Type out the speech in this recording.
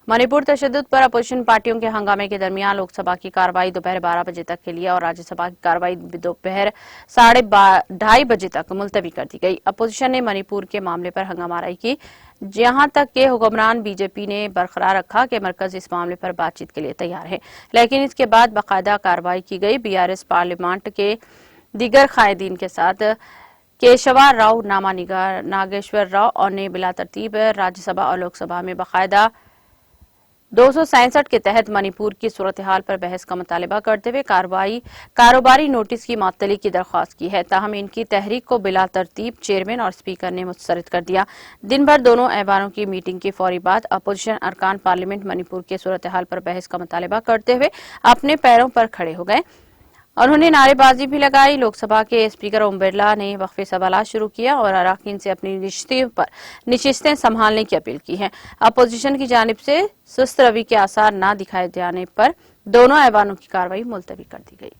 मणिपुर तशद्दुद पर अपोजिशन पार्टियों के हंगामे के दरमियान लोकसभा की कार्रवाई दोपहर 12 बजे तक के लिए और राज्यसभा की कार्रवाई दोपहर 2:30 बजे तक मुलतवी कर दी गई। अपोजिशन ने मणिपुर के मामले पर हंगामाराई की, जहां तक के हुक्मरान बीजेपी ने बरकरार रखा कि मरकज इस मामले पर बातचीत के लिए तैयार है, लेकिन इसके बाद बाकायदा कार्रवाई की गई। बीआरएस पार्लियामेंट के दीगर कायदीन के साथ केशवा राव, नामा नागेश्वर राव ने बिला तरतीब राज्यसभा और लोकसभा में बाकायदा 267 के तहत मणिपुर की सूरत हाल पर बहस का मुतालबा करते हुए कारोबारी नोटिस की मुअत्तली की दरख्वास्त की है। ताहम इनकी तहरीक को बिला तरतीब चेयरमैन और स्पीकर ने मुस्तरद कर दिया। दिन भर दोनों ऐवानों की मीटिंग के फौरी बाद अपोजिशन अरकान पार्लियामेंट मणिपुर के सूरत हाल पर बहस का मुतालबा करते हुए अपने पैरों पर खड़े हो गए। उन्होंने नारेबाजी भी लगाई। लोकसभा के स्पीकर ओम बिरला ने वक्फे सवालात शुरू किया और अराकीन से अपनी नशिस्तें संभालने की अपील की है। अपोजिशन की जानिब से सुस्त रवि के आसार न दिखाए जाने पर दोनों ऐवानों की कार्रवाई मुलतवी कर दी गई।